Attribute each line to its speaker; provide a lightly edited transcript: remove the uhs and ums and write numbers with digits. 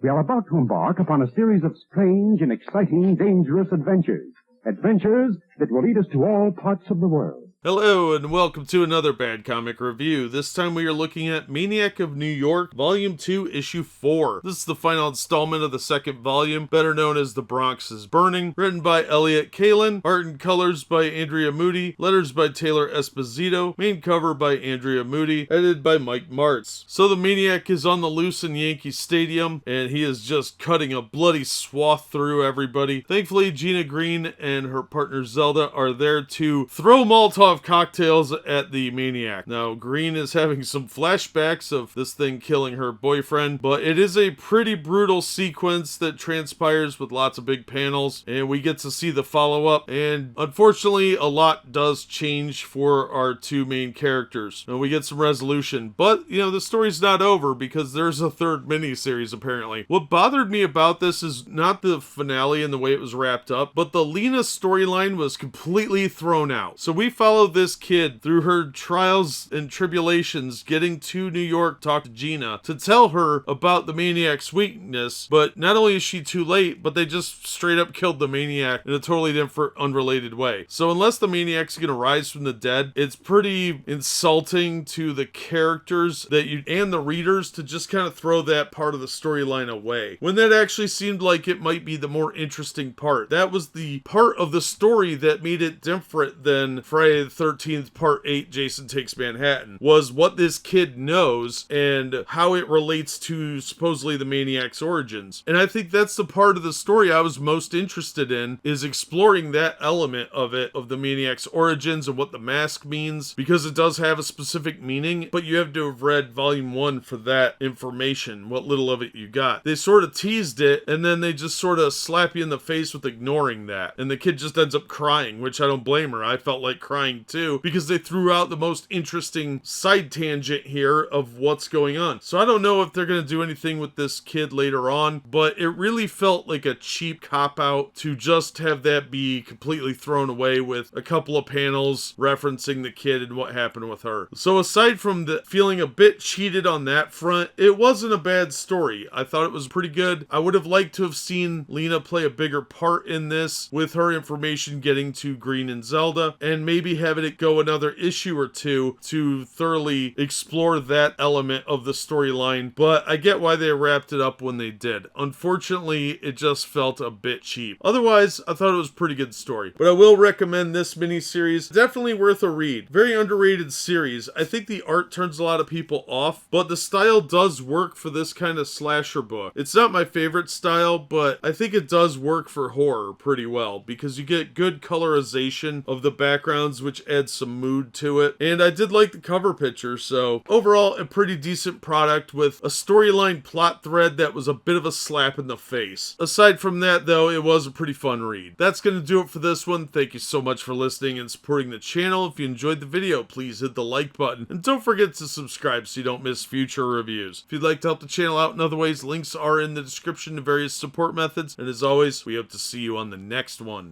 Speaker 1: We are about to embark upon a series of strange and exciting, dangerous adventures. Adventures that will lead us to all parts of the world.
Speaker 2: Hello and welcome to another Bad Comic Review. This time we are looking at Maniac of New York, Volume 2, Issue 4. This is the final installment of the second volume, better known as The Bronx is Burning, written by Elliott, Kalan, art and colors by Andrea Mutti, letters by Taylor Esposito, main cover by Andrea Mutti, edited by Mike Martz. So the Maniac is on the loose in Yankee Stadium, and he is just cutting a bloody swath through everybody. Thankfully, Greene and her partner Zelda are there to throw Molotov cocktails at the Maniac. Now, Greene is having some flashbacks of this thing killing her boyfriend, but it is a pretty brutal sequence that transpires with lots of big panels, and we get to see the follow-up, and unfortunately, a lot does change for our two main characters. Now, we get some resolution, but, the story's not over because there's a third miniseries, apparently. What bothered me about this is not the finale and the way it was wrapped up, but the Lena storyline was completely thrown out. So we follow this kid through her trials and tribulations getting to New York to talk to Gina to tell her about the Maniac's weakness, but not only is she too late, but they just straight up killed the Maniac in a totally different, unrelated way. So unless the Maniac's gonna rise from the dead, it's pretty insulting to the characters and the readers to just kind of throw that part of the storyline away, when that actually seemed like it might be the more interesting part. That was the part of the story that made it different than Friday the 13th Part 8 Jason Takes Manhattan, was what this kid knows and how it relates to supposedly the Maniac's origins. And I think that's the part of the story I was most interested in, is exploring that element of it, of the Maniac's origins and what the mask means, because it does have a specific meaning, but you have to have read Volume 1 for that information, what little of it you got. They sort of teased it, and then they just sort of slap you in the face with ignoring that, and the kid just ends up crying, which I don't blame her. I felt like crying too, because they threw out the most interesting side tangent here of what's going on. So I don't know if they're going to do anything with this kid later on, but it really felt like a cheap cop-out to just have that be completely thrown away with a couple of panels referencing the kid and what happened with her. So aside from the feeling a bit cheated on that front, it wasn't a bad story. I thought it was pretty good. I would have liked to have seen Lena play a bigger part in this, with her information getting to Greene and Zelda, and maybe having it go another issue or two to thoroughly explore that element of the storyline, but I get why they wrapped it up when they did. Unfortunately, it just felt a bit cheap. Otherwise, I thought it was a pretty good story. But I will recommend this miniseries. Definitely worth a read. Very underrated series. I think the art turns a lot of people off, but the style does work for this kind of slasher book. It's not my favorite style, but I think it does work for horror pretty well, because you get good colorization of the backgrounds, which adds some mood to it. And I did like the cover picture, so overall a pretty decent product with a storyline plot thread that was a bit of a slap in the face. Aside from that though, it was a pretty fun read. That's gonna do it for this one. Thank you so much for listening and supporting the channel. If you enjoyed the video, please hit the like button, and don't forget to subscribe so you don't miss future reviews. If you'd like to help the channel out in other ways, links are in the description to various support methods, and as always, we hope to see you on the next one.